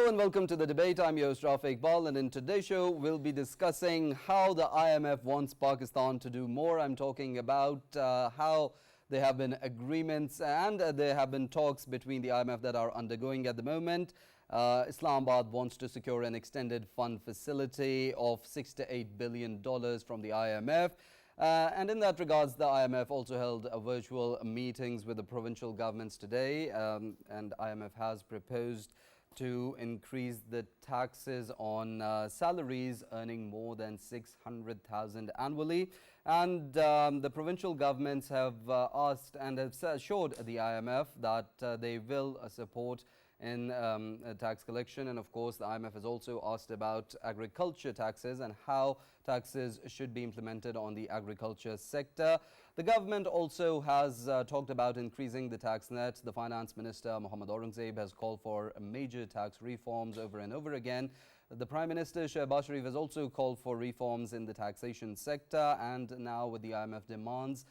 Hello and welcome to the debate. I'm your host Rafae Iqbal, and in today's show we'll be discussing how the IMF wants Pakistan to do more. I'm talking about how there have been agreements and there have been talks between the IMF that are undergoing at the moment. Islamabad wants to secure an extended fund facility of $6 to $8 billion from the IMF. And in that regards, the IMF also held virtual meetings with the provincial governments today, and IMF has proposed to increase the taxes on salaries earning more than 600,000 annually. And the provincial governments have asked and have assured the IMF that they will support in tax collection. And of course, the IMF has also asked about agriculture taxes and how taxes should be implemented on the agriculture sector. The government also has talked about increasing the tax net. The finance minister, Mohammed Aurangzeb, has called for major tax reforms over and over again. The Prime Minister, Shehbaz Sharif, has also called for reforms in the taxation sector, and now with the IMF demands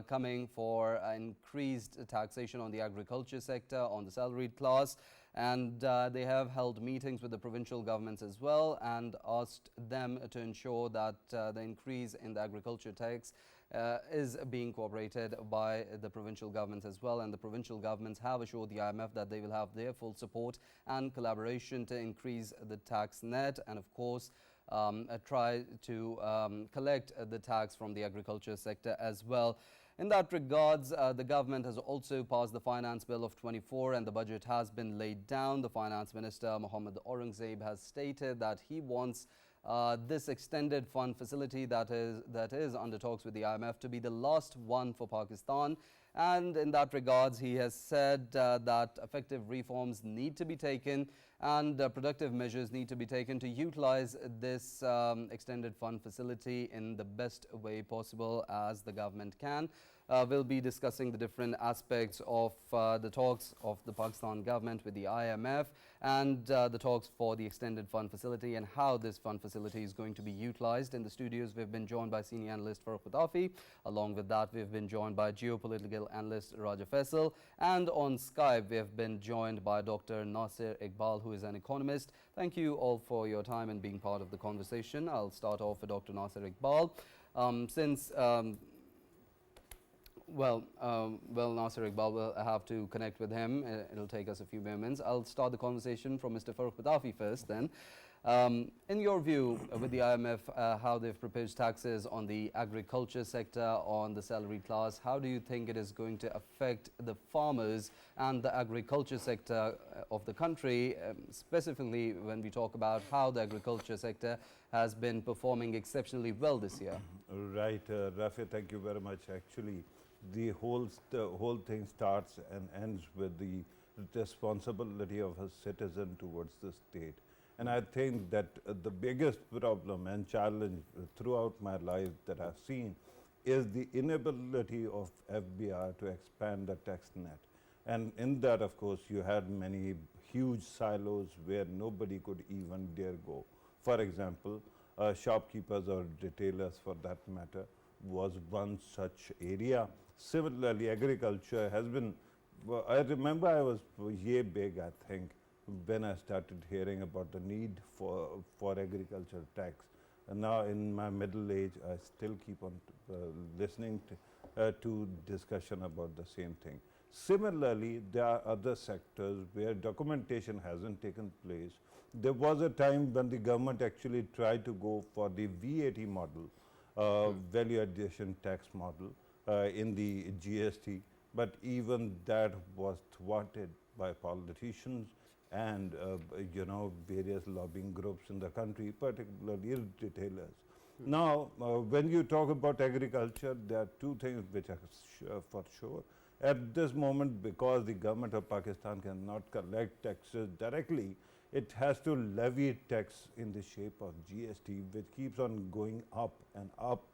coming for increased taxation on the agriculture sector, on the salaried class, and they have held meetings with the provincial governments as well and asked them to ensure that the increase in the agriculture tax is being cooperated by the provincial governments as well. And the provincial governments have assured the IMF that they will have their full support and collaboration to increase the tax net and of course try to collect the tax from the agriculture sector as well. In that regards, the government has also passed the Finance Bill of 24 and the budget has been laid down. The Finance Minister Mohammed Aurangzeb has stated that he wants this extended fund facility that is under talks with the IMF to be the last one for Pakistan. And in that regards, he has said that effective reforms need to be taken and productive measures need to be taken to utilize this extended fund facility in the best way possible as the government can. We'll be discussing the different aspects of the talks of the Pakistan government with the IMF and the talks for the extended fund facility and how this fund facility is going to be utilized. In the studios, we've been joined by senior analyst Farrukh Pitafi. Along with that, we've been joined by geopolitical analyst Faisal, and on Skype we have been joined by Dr. Nasir Iqbal, who is an economist. Thank you all for your time and being part of the conversation. I'll start off with Dr. Nasir Iqbal. Nasir Iqbal will have to connect with him. It'll take us a few moments. I'll start the conversation from Mr. Farrukh Pitafi first then. In your view, with the IMF, how they've proposed taxes on the agriculture sector, on the salaried class, how do you think it is going to affect the farmers and the agriculture sector of the country, specifically when we talk about how the agriculture sector has been performing exceptionally well this year? Right, Rafi, thank you very much. Actually, the whole thing starts and ends with the responsibility of a citizen towards the state. And I think that the biggest problem and challenge throughout my life that I've seen is the inability of FBR to expand the tax net. And in that, of course, you had many huge silos where nobody could even dare go. For example, shopkeepers or retailers, for that matter, was one such area. Similarly, agriculture has been, I remember I was yay big, I think, when I started hearing about the need for agriculture tax. And now in my middle age, I still keep on listening to discussion about the same thing. Similarly, there are other sectors where documentation hasn't taken place. There was a time when the government actually tried to go for the VAT model, value addition tax model in the GST, but even that was thwarted by politicians and various lobbying groups in the country, particularly retailers. Now, when you talk about agriculture, there are two things which are for sure. At this moment, because the government of Pakistan cannot collect taxes directly, it has to levy tax in the shape of GST, which keeps on going up and up.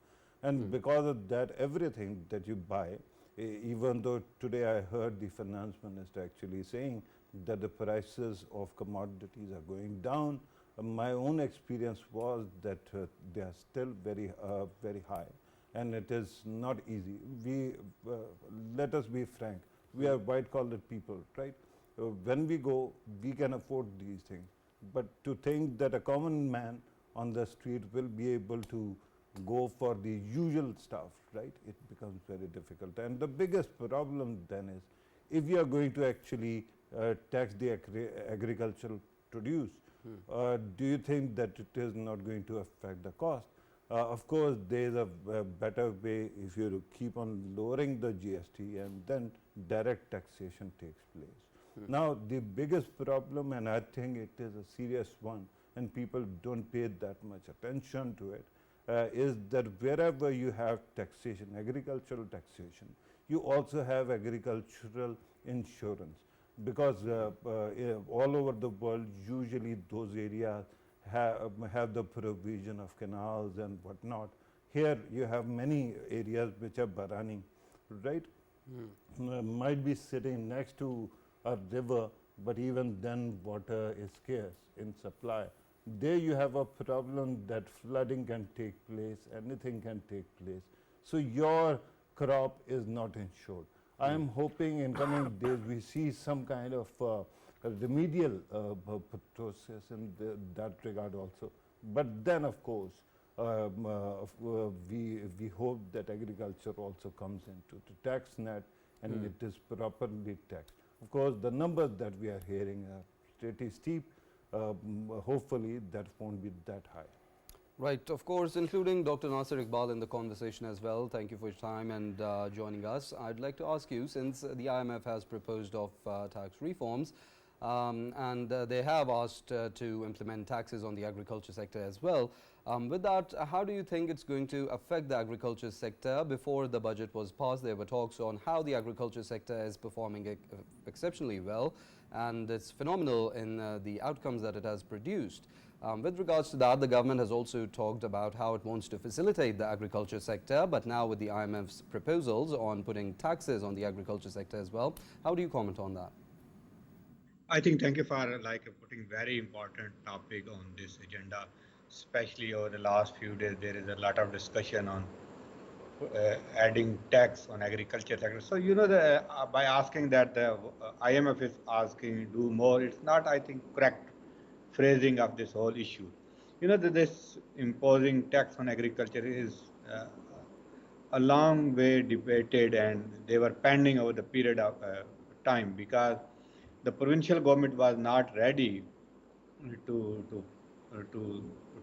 And because of that, everything that you buy, even though today I heard the finance minister actually saying that the prices of commodities are going down, my own experience was that they are still very high, and it is not easy. Let us be frank, we are white-collar people, right? when we go, we can afford these things. But to think that a common man on the street will be able to go for the usual stuff, right? It becomes very difficult. And the biggest problem then is, if you are going to actually tax the agricultural produce, do you think that it is not going to affect the cost? Of course, there is a better way if you keep on lowering the GST and then direct taxation takes place. Now, the biggest problem, and I think it is a serious one, and people don't pay that much attention to it, is that wherever you have taxation, agricultural taxation, you also have agricultural insurance, because all over the world, usually those areas have the provision of canals and whatnot. Here you have many areas which are barani, right? Might be sitting next to a river, but even then water is scarce in supply. There you have a problem that flooding can take place, anything can take place. So your crop is not insured. I am hoping in coming days we see some kind of remedial process in that regard also. But then, of course, we hope that agriculture also comes into the tax net and it is properly taxed. Of course, the numbers that we are hearing are pretty steep. Hopefully, that won't be that high. Right, of course, including Dr. Nasir Iqbal in the conversation as well. Thank you for your time and joining us. I'd like to ask you, since the IMF has proposed of tax reforms, and they have asked to implement taxes on the agriculture sector as well. With that, how do you think it's going to affect the agriculture sector? Before the budget was passed, there were talks on how the agriculture sector is performing exceptionally well, and it's phenomenal in the outcomes that it has produced. With regards to that, the government has also talked about how it wants to facilitate the agriculture sector, but now with the IMF's proposals on putting taxes on the agriculture sector as well, how do you comment on that? I think thank you for putting very important topic on this agenda, especially over the last few days. There is a lot of discussion on adding tax on agriculture sector. So by asking that the IMF is asking do more, it's not, I think, correct phrasing of this whole issue. That this imposing tax on agriculture is a long way debated, and they were pending over the period of time, because the provincial government was not ready to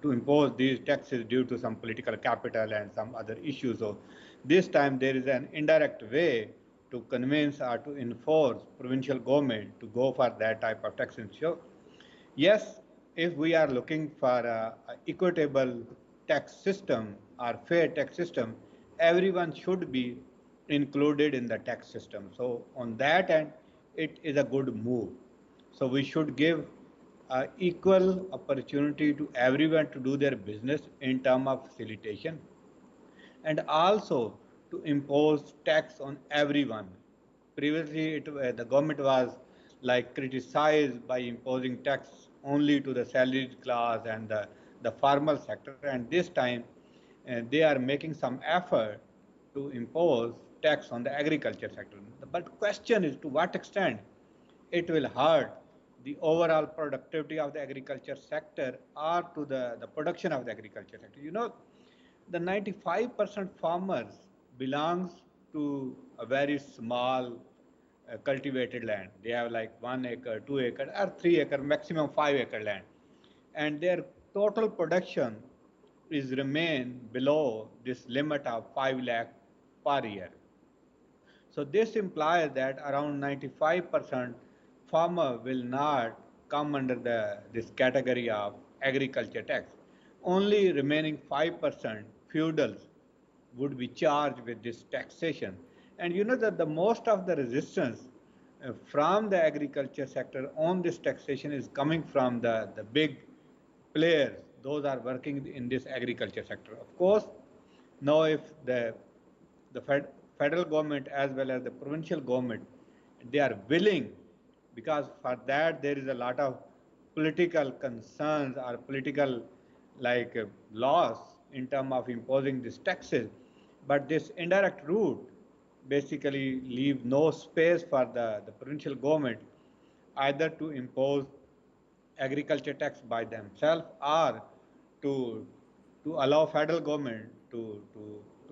impose these taxes due to some political capital and some other issues. So this time there is an indirect way to convince or to enforce provincial government to go for that type of taxation. So yes, if we are looking for a equitable tax system or fair tax system, everyone should be included in the tax system. So on that end, it is a good move. So we should give equal opportunity to everyone to do their business in terms of facilitation, and also to impose tax on everyone. Previously, the government was criticized by imposing tax only to the salaried class and the formal sector, and this time they are making some effort to impose tax on the agriculture sector. But question is, to what extent it will hurt the overall productivity of the agriculture sector or to the production of the agriculture sector. The 95% farmers belongs to a very small cultivated land. They have like 1 acre, 2 acre, or 3 acre, maximum 5 acre land. And their total production is remain below this limit of 5 lakh per year. So this implies that around 95% farmer will not come under this category of agriculture tax. Only remaining 5% feudals would be charged with this taxation. And that the most of the resistance from the agriculture sector on this taxation is coming from the big players, those are working in this agriculture sector. Of course, now if the federal government as well as the provincial government, they are willing, because for that there is a lot of political concerns or political laws in terms of imposing these taxes, but this indirect route basically leave no space for the provincial government either to impose agriculture tax by themselves or to allow federal government to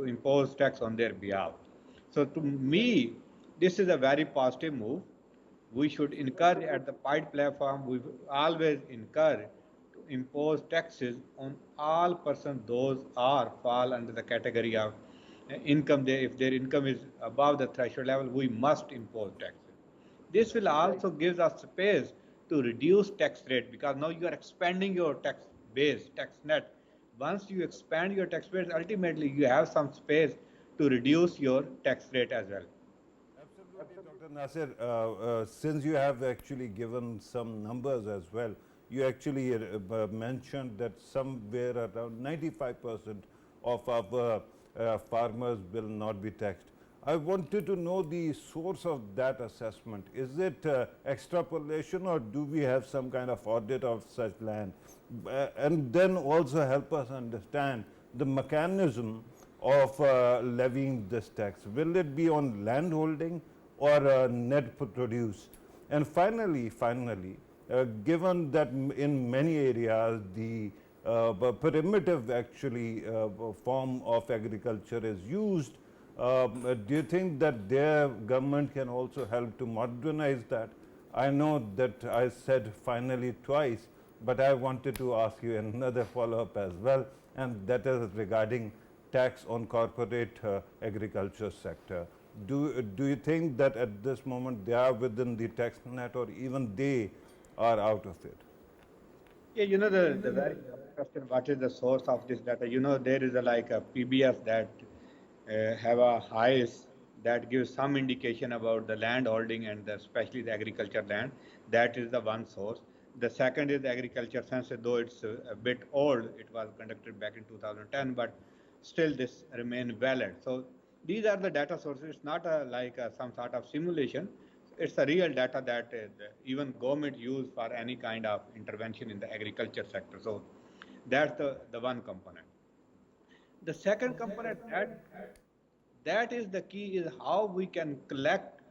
impose tax on their behalf. So to me, this is a very positive move. We should encourage at the PIDE platform, we always encourage to impose taxes on all persons, those are fall under the category of income. If their income is above the threshold level, we must impose taxes. This will also give us space to reduce tax rate because now you are expanding your tax base, tax net. Once you expand your tax base, ultimately you have some space to reduce your tax rate as well. Absolutely, Dr. Nasir. Since you have actually given some numbers as well, you actually mentioned that somewhere around 95% of our farmers will not be taxed. I wanted to know the source of that assessment. Is it extrapolation or do we have some kind of audit of such land? And then also help us understand the mechanism of levying this tax. Will it be on land holding or net produce? And finally, given that in many areas the primitive actually form of agriculture is used, do you think that their government can also help to modernize that? I know that I said finally twice, but I wanted to ask you another follow-up as well, and that is regarding tax on corporate agriculture sector. Do you think that at this moment they are within the tax net or even they are out of it? Yeah, the very question, what is the source of this data? There is like a PBS that have a highest that gives some indication about the land holding and especially the agriculture land. That is the one source. The second is the agriculture census, though it's a bit old. It was conducted back in 2010, but still this remain valid. So these are the data sources. It's not some sort of simulation. It's a real data that even government use for any kind of intervention in the agriculture sector. So that's the one component. The second component that is the key is how we can collect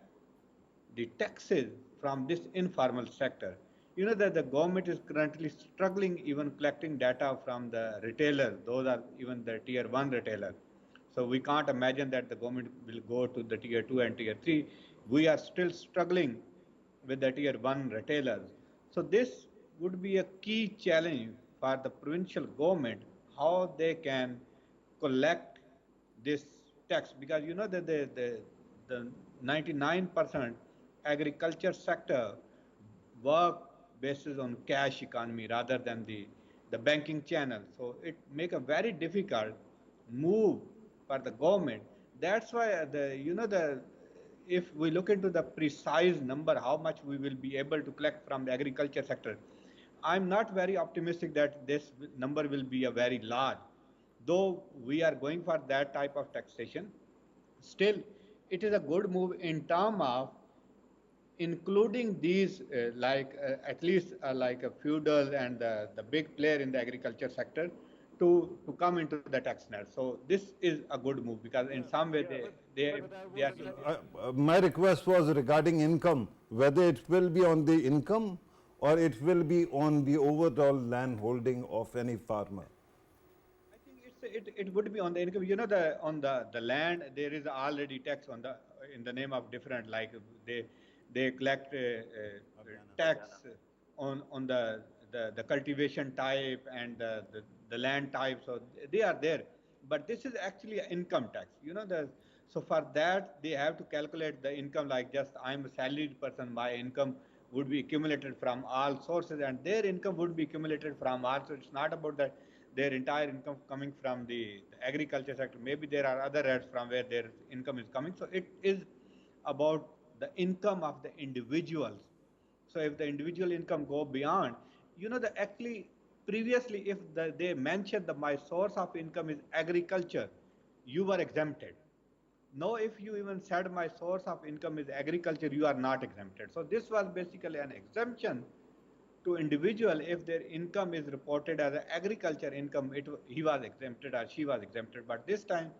the taxes from this informal sector. That the government is currently struggling even collecting data from the retailers. Those are even the tier 1 retailer. So we can't imagine that the government will go to the tier 2 and tier 3. We are still struggling with the tier 1 retailers. So this would be a key challenge for the provincial government, how they can collect this tax, because that the 99% agriculture sector work basis on cash economy rather than the banking channel. So it make a very difficult move for the government. That's why the if we look into the precise number, how much we will be able to collect from the agriculture sector, I'm not very optimistic that this number will be a very large. Though we are going for that type of taxation, still it is a good move in terms of including these at least like a feudal and the big player in the agriculture sector to come into the tax net. So this is a good move because in some way they are doing my request was regarding income, whether it will be on the income or it will be on the overall land holding of any farmer. I think it would be on the income. On the land there is already tax on the in the name of different, like they collect tax on the cultivation type and the land type. So they are there, but this is actually an income tax. So for that they have to calculate the income, like just I'm a salaried person, my income would be accumulated from all sources and their income would be accumulated from all. So it's not about that their entire income coming from the agriculture sector. Maybe there are other areas from where their income is coming. So it is about the income of the individuals. So if the individual income go beyond, the actually previously if they mentioned that my source of income is agriculture, you were exempted. Now if you even said my source of income is agriculture, you are not exempted. So this was basically an exemption to individual. If their income is reported as an agriculture income, he was exempted or she was exempted. But this time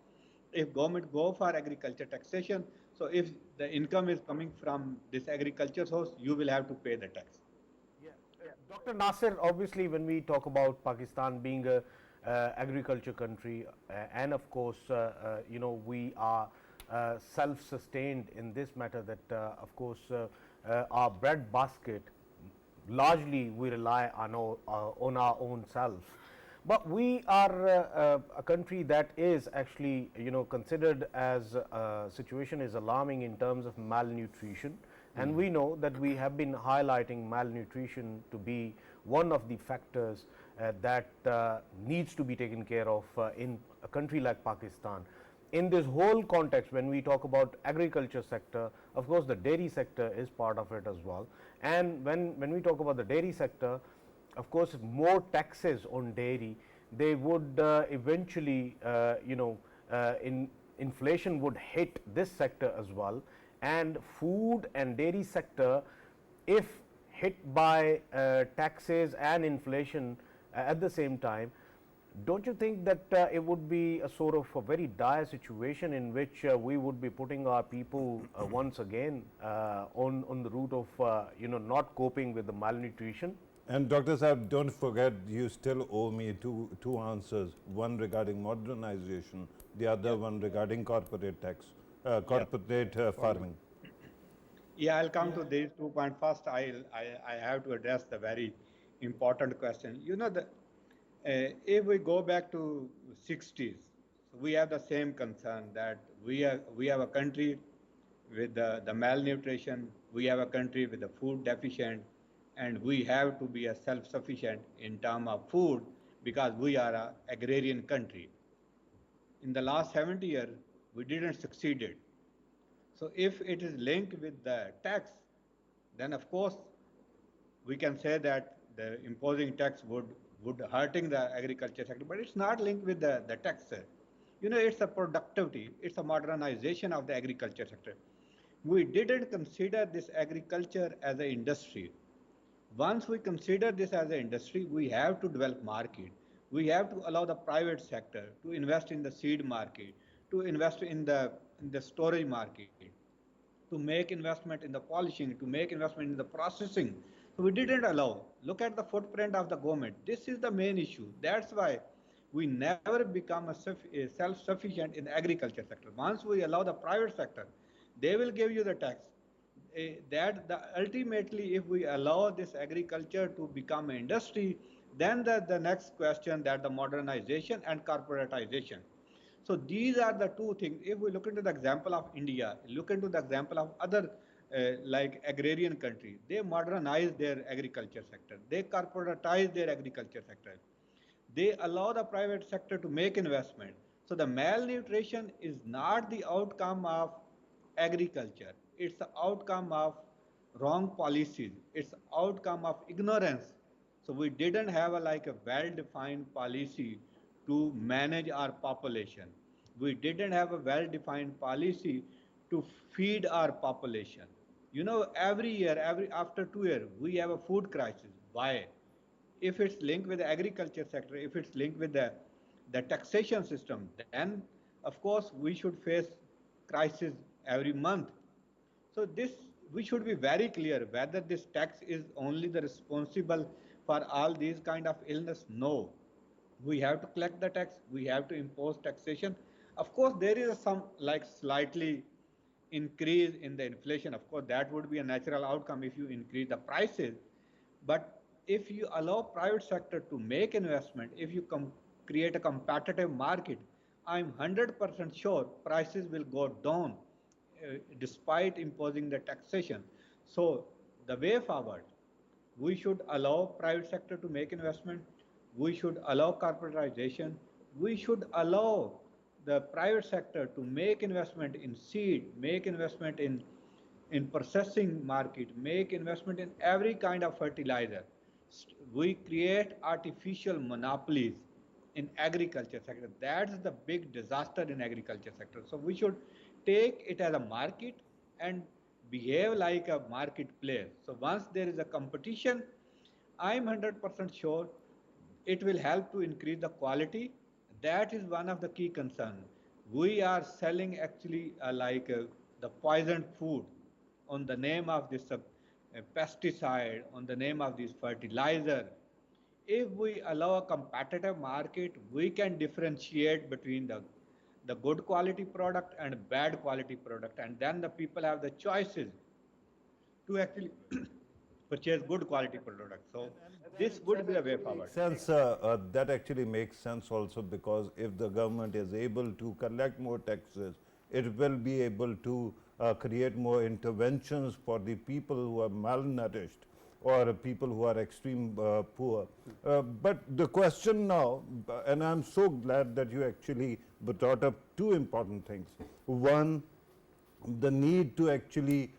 if government go for agriculture taxation, So if the income is coming from this agriculture source, you will have to pay the tax. Yeah, Dr. Nasir, obviously, when we talk about Pakistan being a agriculture country, and of course, we are self-sustained in this matter. That of course, our bread basket largely we rely on our own selves. But we are a country that is actually, considered as situation is alarming in terms of malnutrition, and we know that we have been highlighting malnutrition to be one of the factors that needs to be taken care of in a country like Pakistan. In this whole context, when we talk about agriculture sector, of course the dairy sector is part of it as well. And when we talk about the dairy sector, of course, more taxes on dairy, they would eventually, inflation would hit this sector as well. And food and dairy sector, if hit by taxes and inflation at the same time, don't you think that it would be a sort of a very dire situation in which we would be putting our people once again on the route of not coping with the malnutrition? And Dr. Saab, don't forget, you still owe me two answers, one regarding modernization, the other one regarding corporate tax, corporate farming. Yeah, I'll come to these 2 points. First, I have to address the very important question. If we go back to 60s, we have the same concern that we have a country with the malnutrition, we have a country with the food deficient, and we have to be a self-sufficient in terms of food because we are an agrarian country. In the last 70 years, we didn't succeed it. So if it is linked with the tax, then of course we can say that the imposing tax would hurting the agriculture sector, but it's not linked with the tax. It's a productivity, it's a modernization of the agriculture sector. We didn't consider this agriculture as an industry. Once we consider this as an industry, we have to develop market. We have to allow the private sector to invest in the seed market, to invest in the storage market, to make investment in the polishing, to make investment in the processing. So we didn't allow. Look at the footprint of the government. This is the main issue. That's why we never become a self-sufficient in the agriculture sector. Once we allow the private sector, they will give you the tax. Ultimately, if we allow this agriculture to become an industry, then the next question that the modernization and corporatization. So these are the two things. If we look into the example of India, look into the example of other like agrarian countries, they modernize their agriculture sector, they corporatize their agriculture sector, they allow the private sector to make investment. So the malnutrition is not the outcome of agriculture, it's the outcome of wrong policies, it's the outcome of ignorance. So we didn't have a well-defined policy to manage our population. We didn't have a well-defined policy to feed our population. Every year, after 2 years, we have a food crisis. Why? If it's linked with the agriculture sector, if it's linked with the taxation system, then of course we should face crisis every month. So we should be very clear whether this tax is only the responsible for all these kind of illness. No, we have to collect the tax, we have to impose taxation. Of course, there is some slightly increase in the inflation. Of course, that would be a natural outcome if you increase the prices. But if you allow private sector to make investment, if you create a competitive market, I'm 100% sure prices will go down despite imposing the taxation. So the way forward, we should allow private sector to make investment, we should allow corporatization, we should allow the private sector to make investment in seed, make investment in processing market, make investment in every kind of fertilizer. We create artificial monopolies in agriculture sector. That's the big disaster in agriculture sector. So we should take it as a market and behave like a marketplace. So once there is a competition, I'm 100% sure it will help to increase the quality. That is one of the key concerns. We are selling actually the poisoned food, on the name of this pesticide, on the name of this fertilizer. If we allow a competitive market, we can differentiate between the good quality product and bad quality product, and then the people have the choices to actually purchase good quality products. So this would be the way forward. Sense, that actually makes sense also, because if the government is able to collect more taxes, it will be able to create more interventions for the people who are malnourished or people who are extreme poor. But the question now, and I'm so glad that you actually brought up two important things. One, the need to actually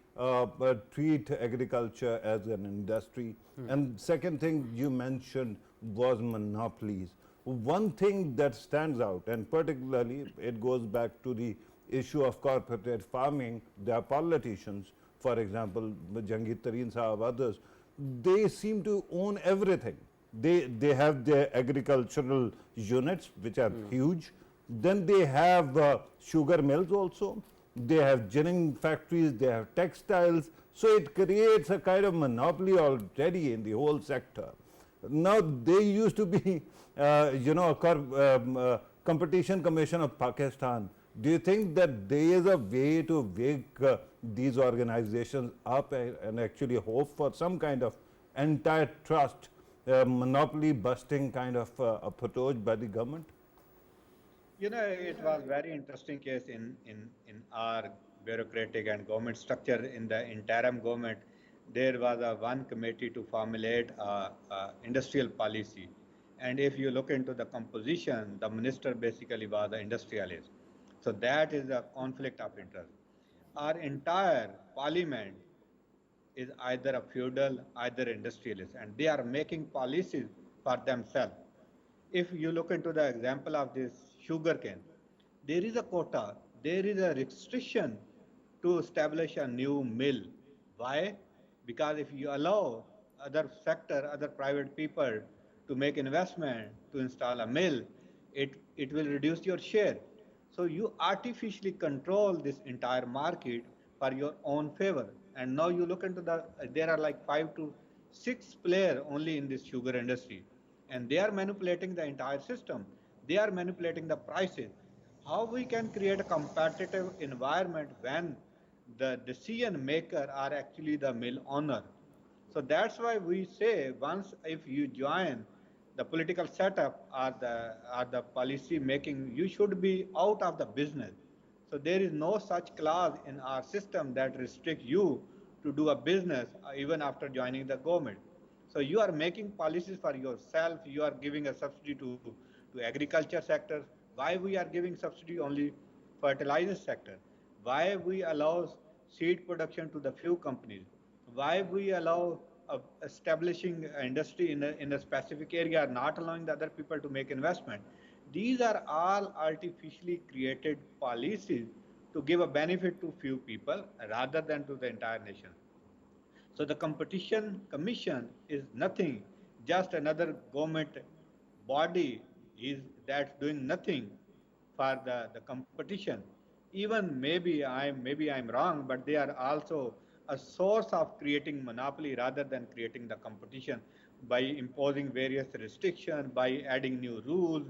treat agriculture as an industry. And second thing you mentioned was monopolies. One thing that stands out, and particularly it goes back to the issue of corporate farming, there are politicians, for example, Jangir Tareen Sahab, others, they seem to own everything. They have their agricultural units, which are huge. Then they have sugar mills also. They have ginning factories, they have textiles. So it creates a kind of monopoly already in the whole sector. Now they used to be, Competition Commission of Pakistan. Do you think that there is a way to wake these organizations up and actually hope for some kind of antitrust, monopoly busting kind of approach by the government? You know, it was very interesting case in our bureaucratic and government structure. In the interim government, there was one committee to formulate industrial policy. And if you look into the composition, the minister basically was an industrialist. So that is a conflict of interest. Our entire parliament is either a feudal, either industrialist, and they are making policies for themselves. If you look into the example of this sugarcane, there is a quota, there is a restriction to establish a new mill. Why? Because if you allow other sector, other private people to make investment to install a mill, it will reduce your share. So you artificially control this entire market for your own favor. And now you look into there are like 5 to 6 players only in this sugar industry. And they are manipulating the entire system. They are manipulating the prices. How we can create a competitive environment when the decision maker are actually the mill owner? So that's why we say once if you join the political setup or the policy making, you should be out of the business. So there is no such clause in our system that restricts you to do a business even after joining the government. So you are making policies for yourself. You are giving a subsidy to agriculture sector. Why we are giving subsidy only fertilizer sector? Why we allow seed production to the few companies? Why we allow establishing industry in a specific area, not allowing the other people to make investment? These are all artificially created policies to give a benefit to few people rather than to the entire nation. So the Competition Commission is nothing, just another government body that's doing nothing for the competition. Even maybe I'm wrong, but they are also a source of creating monopoly rather than creating the competition by imposing various restrictions, by adding new rules,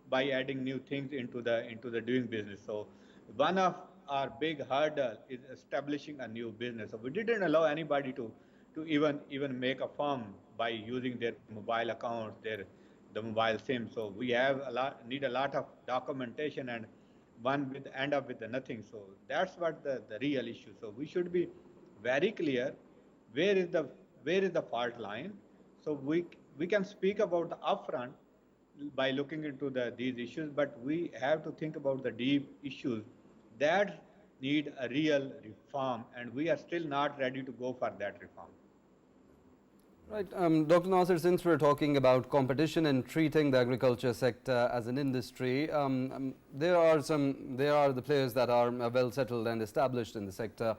by adding new things into the doing business. So one of our big hurdle is establishing a new business. So we didn't allow anybody to even make a firm by using their mobile accounts, the mobile SIM. So we need a lot of documentation, and one will end up with nothing. So that's what the real issue. So we should be very clear where is the fault line. So we can speak about the upfront by looking into these issues, but we have to think about the deep issues that need a real reform, and we are still not ready to go for that reform. Right, Dr. Nasir, since we're talking about competition and treating the agriculture sector as an industry, there are the players that are well settled and established in the sector,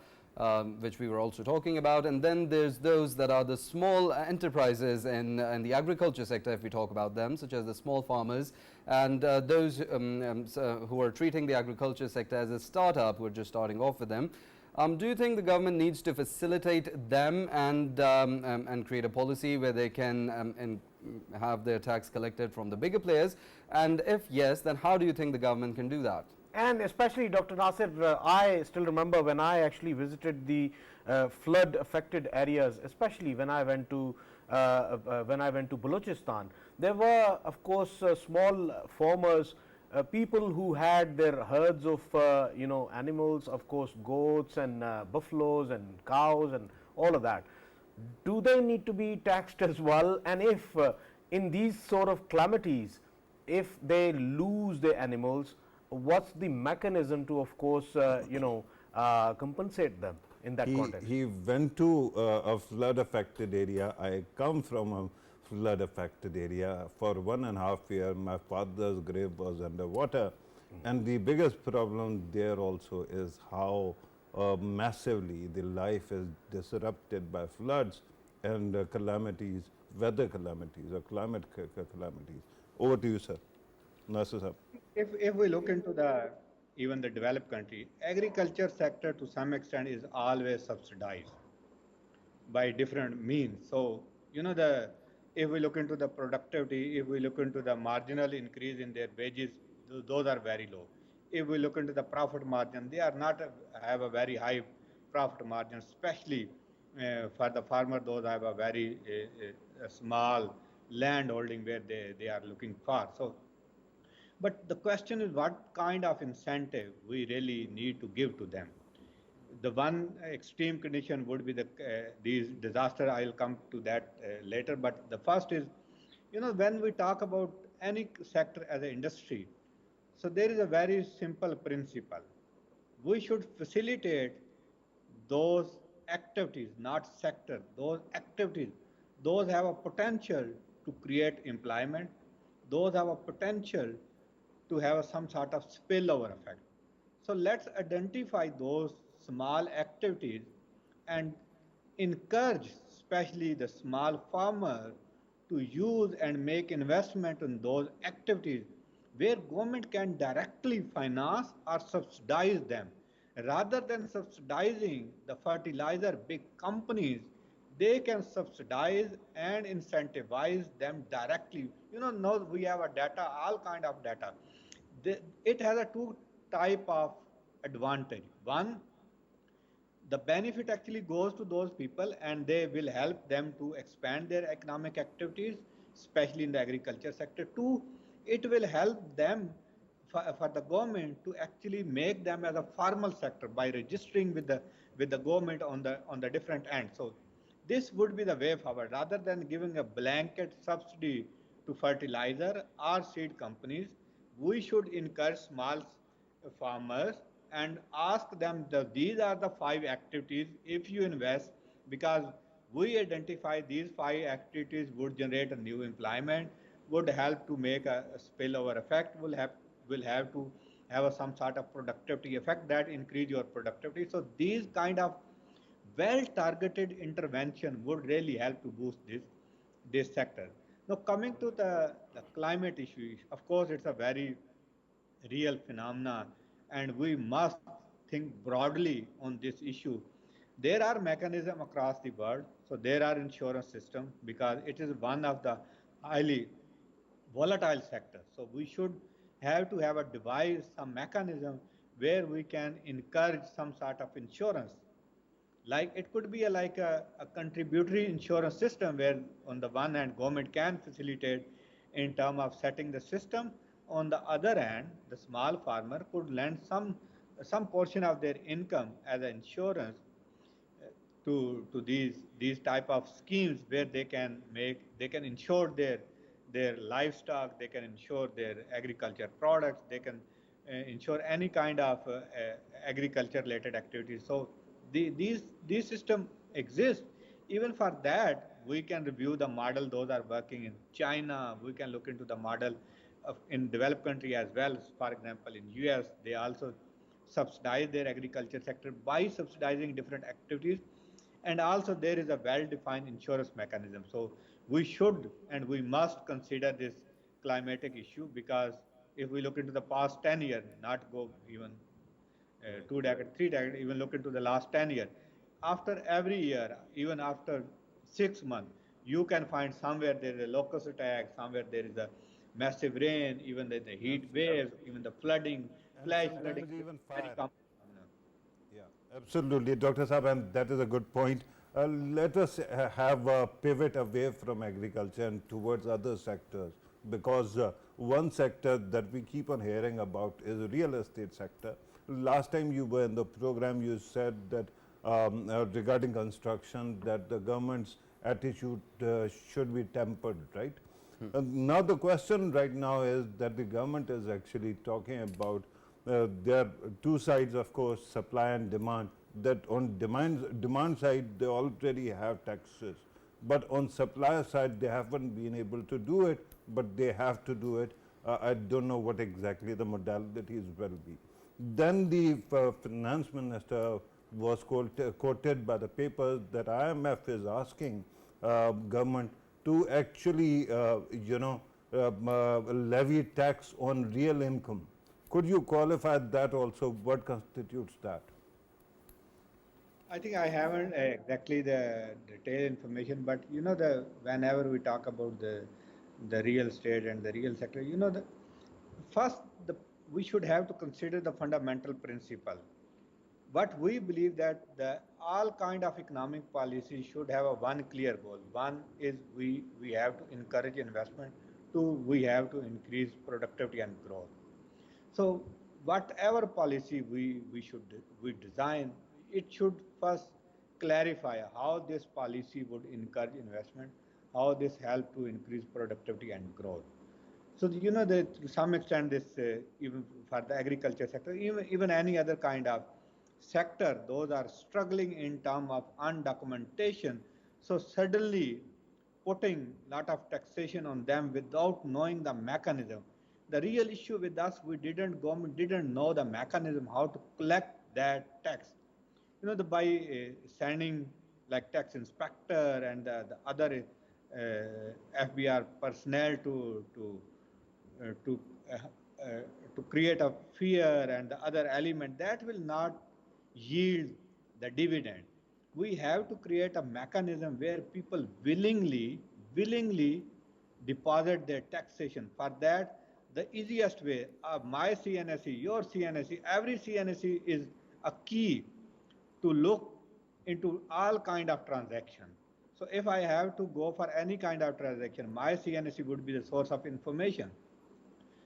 which we were also talking about, and then there's those that are the small enterprises in the agriculture sector, if we talk about them, such as the small farmers, and those who are treating the agriculture sector as a startup, who are just starting off with them. Do you think the government needs to facilitate them and create a policy where they can have their tax collected from the bigger players? And if yes, then how do you think the government can do that? And especially, Dr. Nasir, I still remember when I actually visited the flood affected areas, especially when I went to Balochistan. There were, of course, small farmers, people who had their herds of animals, of course goats and buffaloes and cows and all of that. Do they need to be taxed as well? And if in these sort of calamities, if they lose their animals, what's the mechanism to, of course, compensate them in that context? He went to a flood affected area. I come from a flood affected area. For 1.5 years, my father's grave was underwater. And the biggest problem there also is how massively the life is disrupted by floods and calamities, weather calamities or climate calamities. Over to you, sir. Nasir sir. If we look into even the developed country, agriculture sector to some extent is always subsidized by different means. So, if we look into the productivity, if we look into the marginal increase in their wages, those are very low. If we look into the profit margin, they are not have a very high profit margin, especially for the farmer. Those have a very small land holding where they are looking for. So, but the question is what kind of incentive we really need to give to them. The one extreme condition would be these disaster. I'll come to that later. But the first is, when we talk about any sector as an industry, so there is a very simple principle. We should facilitate those activities, not sector, those activities, those have a potential to create employment, those have a potential to have some sort of spillover effect. So let's identify those small activities and encourage, especially the small farmer, to use and make investment in those activities where government can directly finance or subsidize them. Rather than subsidizing the fertilizer big companies, they can subsidize and incentivize them directly. Now we have a data, all kind of data. It has a two type of advantage. One, the benefit actually goes to those people and they will help them to expand their economic activities, especially in the agriculture sector. Two, it will help them for the government to actually make them as a formal sector by registering with the government on the different ends. So this would be the way forward. Rather than giving a blanket subsidy to fertilizer or seed companies, we should encourage small farmers and ask them that these are the 5 activities if you invest, because we identify these 5 activities would generate a new employment, would help to make a spillover effect, will have to have some sort of productivity effect that increase your productivity. So these kind of well targeted intervention would really help to boost this sector. Now coming to the climate issue, of course it's a very real phenomena and we must think broadly on this issue. There are mechanisms across the world, so there are insurance systems because it is one of the highly volatile sectors. So we should have to have a device, some mechanism where we can encourage some sort of insurance. Like it could be a contributory insurance system where on the one hand government can facilitate in terms of setting the system. On the other hand, the small farmer could lend some portion of their income as an insurance to these type of schemes where they can insure their livestock, they can insure their agriculture products, they can insure any kind of agriculture related activities. So these system exist. Even for that, we can review the model. Those are working in China. We can look into the model in developed country as well. For example, in US, they also subsidize their agriculture sector by subsidizing different activities. And also there is a well-defined insurance mechanism. So we should and we must consider this climatic issue because if we look into the past 10 years, not go even 2 decades, 3 decades, even look into the last 10 years. After every year, even after 6 months, you can find somewhere there is a locust attack, somewhere there is a massive rain, even the heat waves, even the flooding, And flash flooding, sometimes even very fire. common phenomenon. Yeah, absolutely, Dr. Saab, and that is a good point. Let us have a pivot away from agriculture and towards other sectors, because one sector that we keep on hearing about is real estate sector. Last time you were in the program, you said that regarding construction, that the government's attitude should be tempered, right? Now the question right now is that the government is actually talking about there are two sides, of course, supply and demand. That on demand side, they already have taxes, but on supply side, they haven't been able to do it, but they have to do it. I don't know what exactly the modalities will be. Then the finance minister was quoted by the papers that IMF is asking government to actually, levy tax on real income. Could you qualify that also? What constitutes that? I think I haven't exactly the detailed information, but you know the whenever we talk about the real estate and the real sector, you know the first the we should have to consider the fundamental principle. But we believe that the all kind of economic policy should have a one clear goal. One is we have to encourage investment. Two, we have to increase productivity and growth. So whatever policy we design, it should first clarify how this policy would encourage investment, how this help to increase productivity and growth. So you know that to some extent this even for the agriculture sector, even any other kind of sector, those are struggling in terms of undocumentation. So suddenly putting lot of taxation on them without knowing the mechanism. The real issue with us, government didn't know the mechanism how to collect that tax. You know, by sending like tax inspector and the other FBR personnel to uh, uh, to create a fear and the other element that will not yield the dividend. We have to create a mechanism where people willingly deposit their taxation. For that, the easiest way, my CNSE, your CNSE, every CNSE is a key to look into all kind of transaction. So if I have to go for any kind of transaction, my CNSE would be the source of information.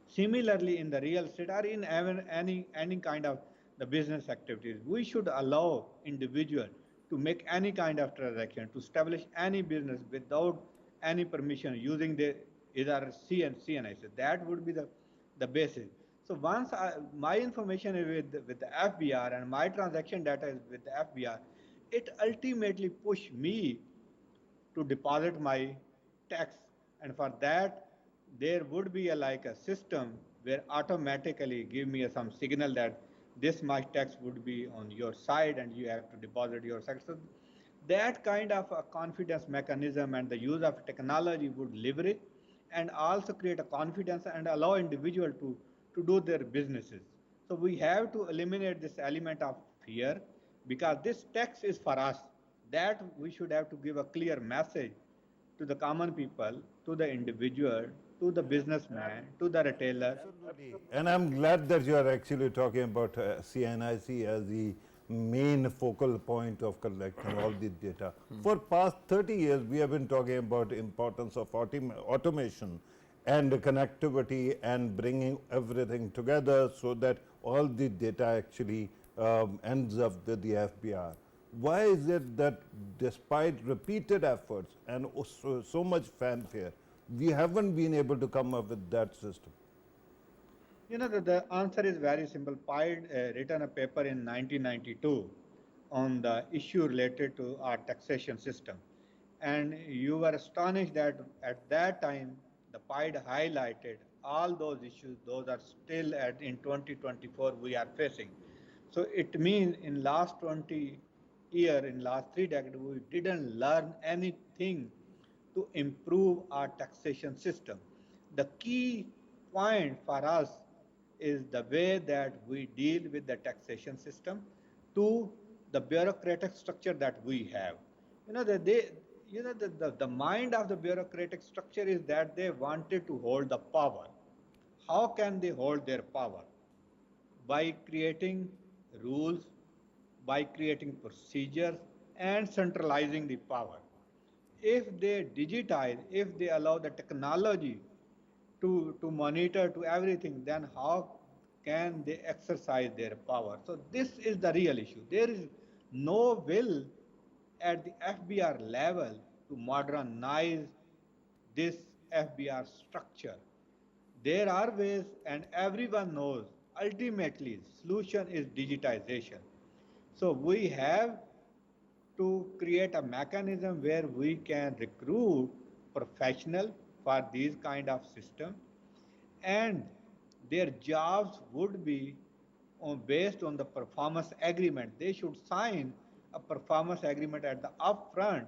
Similarly, in the real estate or in any kind of the business activities, we should allow individual to make any kind of transaction, to establish any business without any permission using the either CNIC. That would be the basis. So once my information is with the FBR and my transaction data is with the FBR, it ultimately push me to deposit my tax, and for that there would be like a system where automatically give me some signal that this much tax would be on your side and you have to deposit your tax. So that kind of a confidence mechanism and the use of technology would leverage and also create a confidence and allow individual to do their businesses. So we have to eliminate this element of fear, because this tax is for us. That we should have to give a clear message to the common people, to the individual, to the businessman, to the retailer. Absolutely. And I'm glad that you are actually talking about CNIC as the main focal point of collecting all the data. For past 30 years, we have been talking about the importance of automation and connectivity and bringing everything together so that all the data actually ends up with the FBR. Why is it that despite repeated efforts and so much fanfare, we haven't been able to come up with that system? You know, the answer is very simple. PIDE written a paper in 1992 on the issue related to our taxation system. And you were astonished that at that time, the PIDE highlighted all those issues. Those are still in 2024 we are facing. So it means in last 20 year, in last 3 decades, we didn't learn anything to improve our taxation system. The key point for us is the way that we deal with the taxation system to the bureaucratic structure that we have. You know, the mind of the bureaucratic structure is that they wanted to hold the power. How can they hold their power? By creating rules, by creating procedures, and centralizing the power. If they digitize, if they allow the technology to monitor to everything, then how can they exercise their power? So this is the real issue. There is no will at the FBR level to modernize this FBR structure. There are ways, and everyone knows ultimately solution is digitization. So we have to create a mechanism where we can recruit professional for these kind of system, and their jobs would be based on the performance agreement. They should sign a performance agreement at the upfront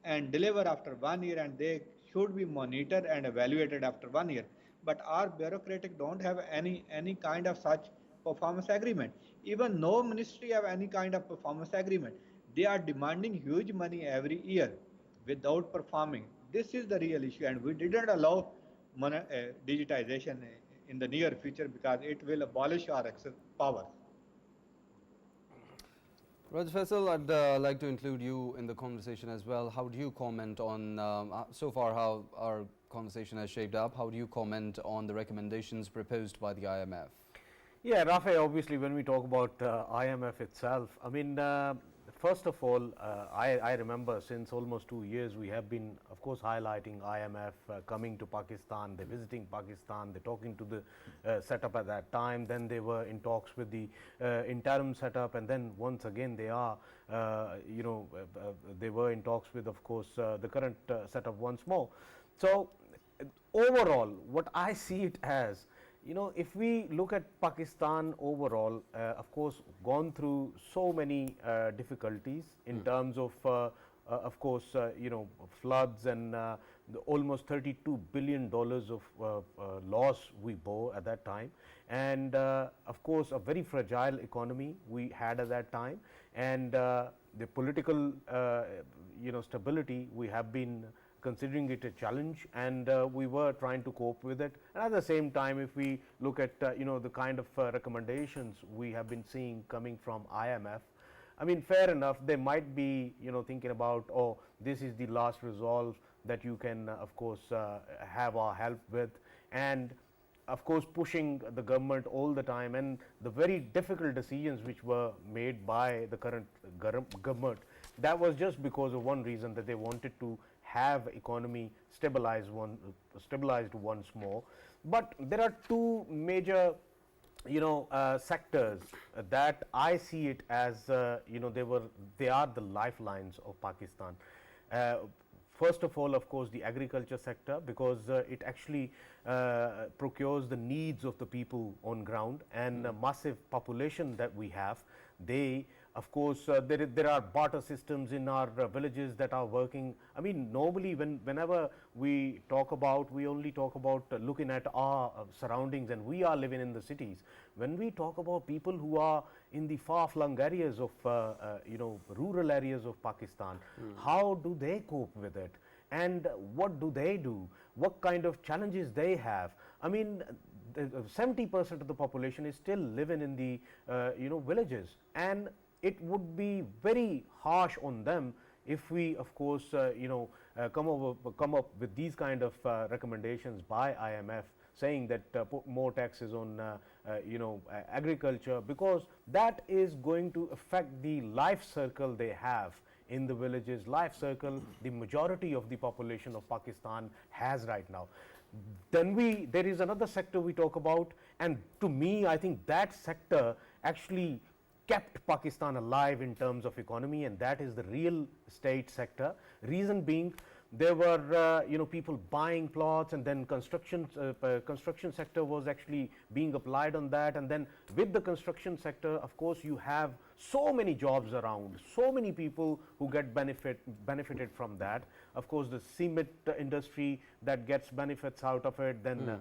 and deliver after 1 year, and they should be monitored and evaluated after 1 year. But our bureaucratic don't have any kind of such performance agreement. Even no ministry have any kind of performance agreement. They are demanding huge money every year without performing. This is the real issue, and we didn't allow digitization in the near future because it will abolish our excess powers. Raj Faisal, I'd like to include you in the conversation as well. How do you comment on, so far how our conversation has shaped up, how do you comment on the recommendations proposed by the IMF? Yeah, Rafae, obviously when we talk about IMF itself, I mean, first of all, I remember since almost 2 years we have been, of course, highlighting IMF coming to Pakistan, they're visiting Pakistan, they're talking to the setup at that time, then they were in talks with the interim setup, and then once again they are, they were in talks with, of course, the current setup once more. So overall, what I see it as, you know, if we look at Pakistan overall, of course, gone through so many difficulties in terms of course, floods and almost $32 billion of loss we bore at that time, and of course, a very fragile economy we had at that time, and the political, stability we have been considering it a challenge, and we were trying to cope with it. And at the same time, if we look at the kind of recommendations we have been seeing coming from IMF, I mean, fair enough, they might be thinking about, oh, this is the last resolve that you can of course have our help with, and of course pushing the government all the time, and the very difficult decisions which were made by the current government, that was just because of one reason, that they wanted to have economy stabilized once more. But there are two major sectors that I see it as they are the lifelines of Pakistan. First of all, of course, the agriculture sector, because it actually procures the needs of the people on ground, and a massive population that we have. They, of course, there are barter systems in our villages that are working. I mean, normally whenever we talk about, we only talk about looking at our surroundings, and we are living in the cities. When we talk about people who are in the far-flung areas of, rural areas of Pakistan, how do they cope with it? And what do they do? What kind of challenges they have? I mean, 70% of the population is still living in the villages, and it would be very harsh on them if we, of course, come up with these kind of recommendations by IMF, saying that put more taxes on agriculture, because that is going to affect the life circle they have in the villages, life circle the majority of the population of Pakistan has right now. Then there is another sector we talk about, and to me, I think that sector actually kept Pakistan alive in terms of economy, and that is the real estate sector. Reason being, there were people buying plots, and then construction sector was actually being applied on that. And then with the construction sector, of course, you have so many jobs around, so many people who get benefited from that. Of course, the cement industry that gets benefits out of it, then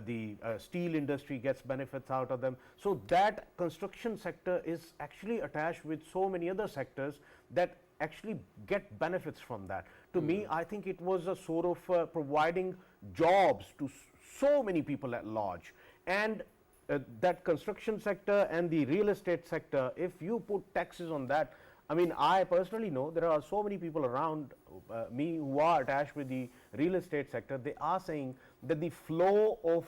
the steel industry gets benefits out of them. So that construction sector is actually attached with so many other sectors that actually get benefits from that. To me, I think it was a sort of providing jobs to so many people at large. And that construction sector and the real estate sector, if you put taxes on that, I mean, I personally know there are so many people around me who are attached with the real estate sector. They are saying that the flow of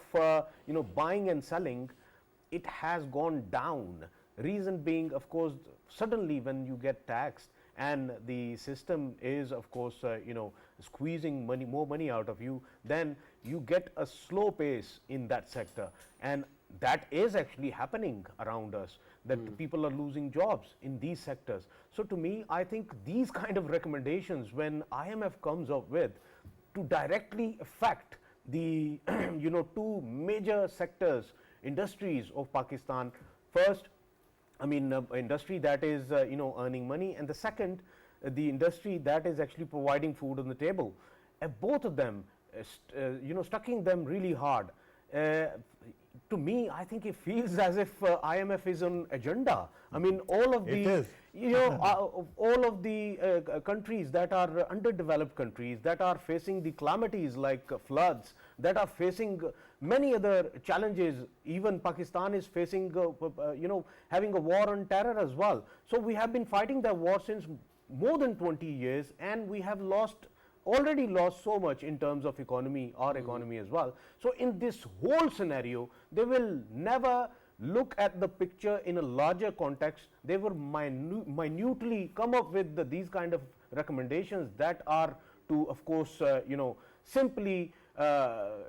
buying and selling, it has gone down. Reason being, of course, suddenly when you get taxed and the system is, of course, squeezing more money out of you, then you get a slow pace in that sector. And that is actually happening around us, that people are losing jobs in these sectors. So to me, I think these kind of recommendations, when IMF comes up with, to directly affect the two major sectors, industries of Pakistan. First, I mean, industry that is earning money, and the second, the industry that is actually providing food on the table. Both of them, stucking them really hard. To me, I think it feels as if IMF is on agenda. I mean, all of the all of the countries that are underdeveloped countries that are facing the calamities like floods, that are facing many other challenges. Even Pakistan is facing having a war on terror as well. So we have been fighting that war since more than 20 years, and we have already lost so much in terms of economy, our economy as well. So in this whole scenario, they will never look at the picture in a larger context. They will minutely come up with these kind of recommendations that are to, of course, simply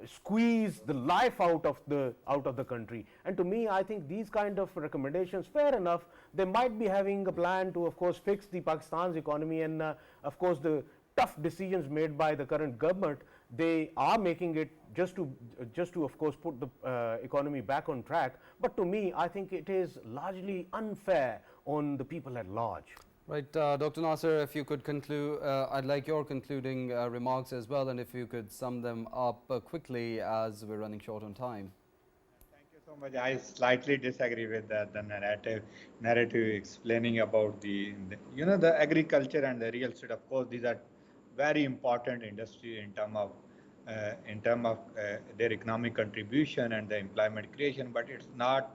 squeeze the life out of the country. And to me, I think these kind of recommendations, fair enough, they might be having a plan to, of course, fix the Pakistan's economy, and of course the tough decisions made by the current government, they are making it just to of course put the economy back on track. But to me, I think it is largely unfair on the people at large. Right, Dr. Nasir, if you could conclude, I'd like your concluding remarks as well, and if you could sum them up quickly as we're running short on time. Thank you so much. I slightly disagree with the narrative explaining about the agriculture and the real estate. Of course, these are very important industry in terms of their economic contribution and the employment creation, but it's not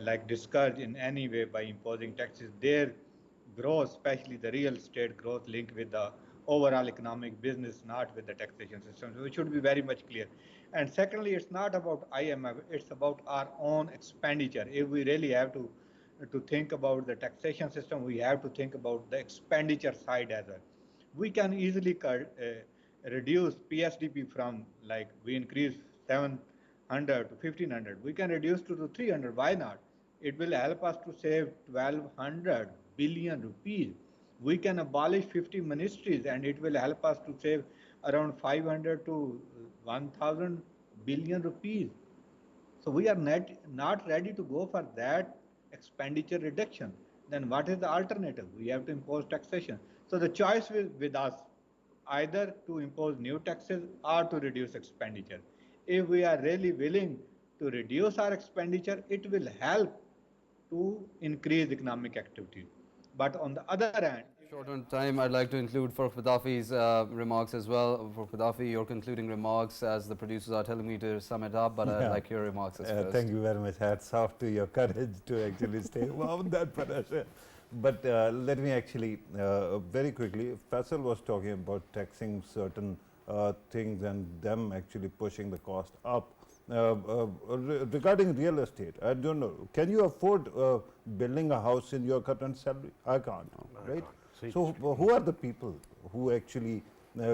like discouraged in any way by imposing taxes. Their growth, especially the real estate growth, linked with the overall economic business, not with the taxation system. So it should be very much clear. And secondly, it's not about IMF, it's about our own expenditure. If we really have to think about the taxation system, we have to think about the expenditure side as well. We can easily reduce PSDP from, like, we increase 700 to 1500. We can reduce to 300. Why not? It will help us to save 1200 billion rupees. We can abolish 50 ministries and it will help us to save around 500 to 1000 billion rupees. So we are not ready to go for that expenditure reduction. Then what is the alternative? We have to impose taxation. So the choice with us, either to impose new taxes or to reduce expenditure. If we are really willing to reduce our expenditure, it will help to increase economic activity. But on the other hand, short on time, I'd like to include Farrukh Pitafi's remarks as well. Farrukh Pitafi, your concluding remarks, as the producers are telling me to sum it up, but I'd like your remarks as first. Thank you very much. Hats off to your courage to actually stay above that pressure. But let me actually, very quickly, Faisal was talking about taxing certain things and them actually pushing the cost up. Regarding real estate, I don't know, can you afford building a house in your current salary? I can't, right? So who are the people who actually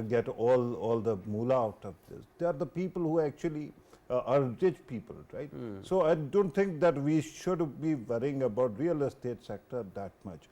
get all the moolah out of this? They are the people who actually are rich people, right? So I don't think that we should be worrying about real estate sector that much.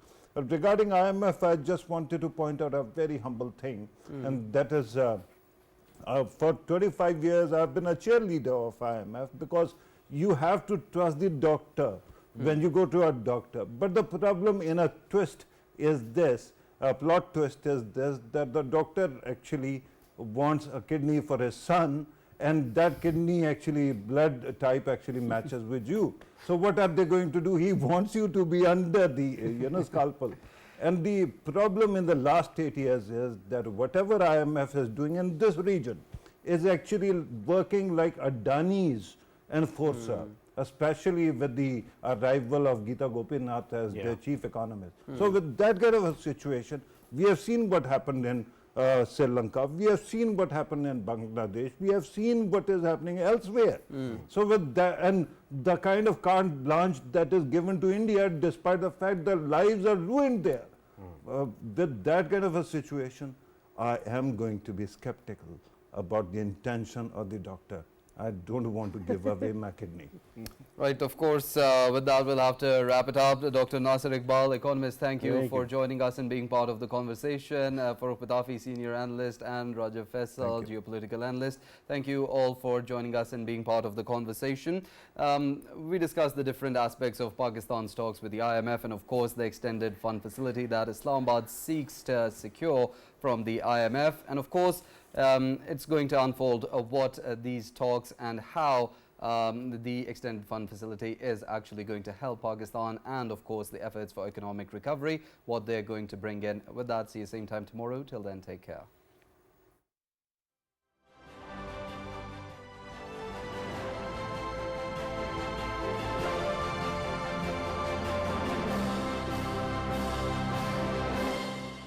Regarding IMF, I just wanted to point out a very humble thing, and that is for 25 years I've been a cheerleader of IMF, because you have to trust the doctor when you go to a doctor. But the problem in a twist is this, a plot twist is this, that the doctor actually wants a kidney for his son, and that kidney actually, blood type actually matches with you. So what are they going to do? He wants you to be under the scalpel. And the problem in the last 8 years is that whatever IMF is doing in this region is actually working like Adani's enforcer, especially with the arrival of Geeta Gopinath as their chief economist. So with that kind of a situation, we have seen what happened in Sri Lanka, we have seen what happened in Bangladesh, we have seen what is happening elsewhere. So with that, and the kind of carte blanche that is given to India, despite the fact that lives are ruined there, with that kind of a situation, I am going to be skeptical about the intention of the doctor. I don't want to give away my kidney. Right, of course, with that we'll have to wrap it up. Dr. Nasir Iqbal, Economist, thank you for joining us and being part of the conversation. Farrukh Pitafi, Senior Analyst, and Faisal, Geopolitical Analyst. Thank you all for joining us and being part of the conversation. We discussed the different aspects of Pakistan's talks with the IMF and of course the extended fund facility that Islamabad seeks to secure from the IMF, and of course it's going to unfold what these talks and how the extended fund facility is actually going to help Pakistan, and of course the efforts for economic recovery, what they're going to bring in. With that, see you same time tomorrow. Till then, take care.